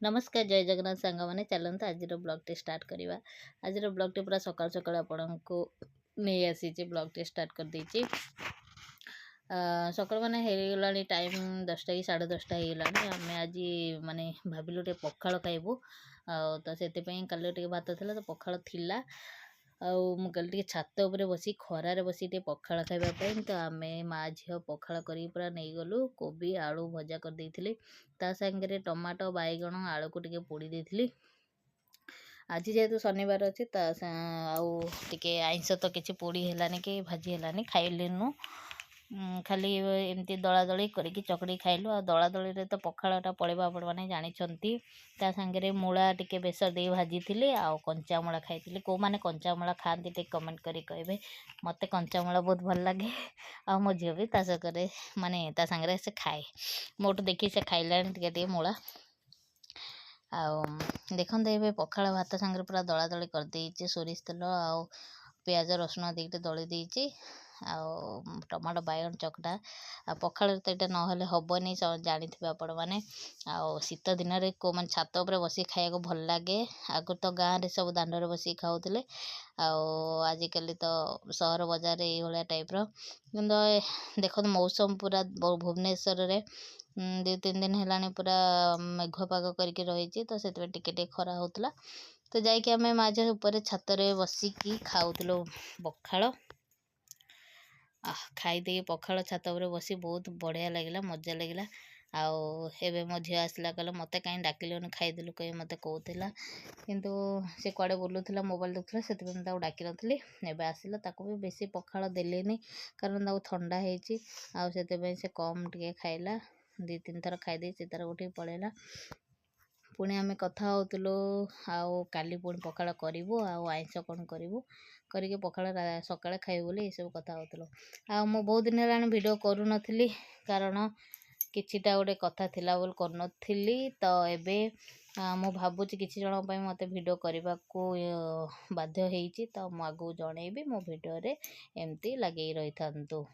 नमस्कार जय जगन्नाथ सांग मैंने चलते आज ब्लॉग स्टार्ट करवा। आज ब्लॉग पूरा सकाल सकाल आपको नहीं आसी ब्लॉग स्टार्ट कर देची। सकाल मैंने होगा टाइम 10टा कि 10:30 होगा। आम आज माने भाविलु टे पखाल खाइबू तो से कल टे भात था तो पखाल थिला कल छात उपर बस खरार बस पखाल खावाई तो आम माँ झील पखाल कर पूरा नहीं गलु। कोबी आलू भजा कर देइथिली ता संगे टमाटो बैगण आलू को टिके पोड़ी देइथिली। आज जेहेतु शनिवार अच्छी टे आइंस तो किसी पोड़ी है कि भाजी है खाइलु खाली एमती दला दली करके चकड़ी खाइलु। आ दला दली तो पखालटा पड़ेगा आपण मैंने जानते ता सांगे मूला टिके बेसर दे भाजी थी आ कंचामूला खाई कौ मैंने कंचामूला खाती टे कमेंट करी कहे। मत कंचामूला बहुत भल लगे आ मो झील भी ताकरे माने ता सांगे से खाए मोटू देखी से खाइला टे मूला आ देखते ये पखाल भात सांगे पूरा दला दली कर देइचे सोरिष तेल आ प्याज रसुण देके दली देइचे आ टमाटो बैगन चकटा आ पखाल तो यहाँ ना हेनी जानी आपण मैंने शीत दिन में को मैंने छात उपर बस खाया भल लगे। आगु तो गाँव में सब दांडे बस खाऊे आजिकल तो सहर बजार ये टाइप देखो मौसम पूरा भुवनेश्वर रे 2-3 दिन है पूरा मेघपाग करके रही तो से टिके खरा होता तो जाकि आम माझे ऊपर छात बसिकी खाऊलु पखाल खाईदे पखाल छात उपर बसी बहुत बढ़िया लगे मजा लगे। आबे मो झी आसला कहला मत कहीं डाकिलुनि खाईदेलु कहीं मत कहला किंतु से कुआडे बुलूला मोबाइल देखुला से डाक नी एवं आसला ताको भी बेसी पखाल देलेनी कारण ठंडा होती से कम टे खाइला 2-3 थर खाईदे से तार उठे पलैला। पुणी आम कथा होतुलु काली पुणी पखाल करूँ आइंस कौन करूँ करके पखाल सकाଳେ खाइबु बोली ये सब कथा होतुलु। मु बहुत दिन है वीडियो करू नथिली कारण किछिटा गोटे कथा थिला बोल करनथिली तो एबे मु भाबुची किछि जण पई मते वीडियो करबा को बाध्य हेइची तो मु आगु जणेबी मो वीडियो रे एमती लगे रही थांतु।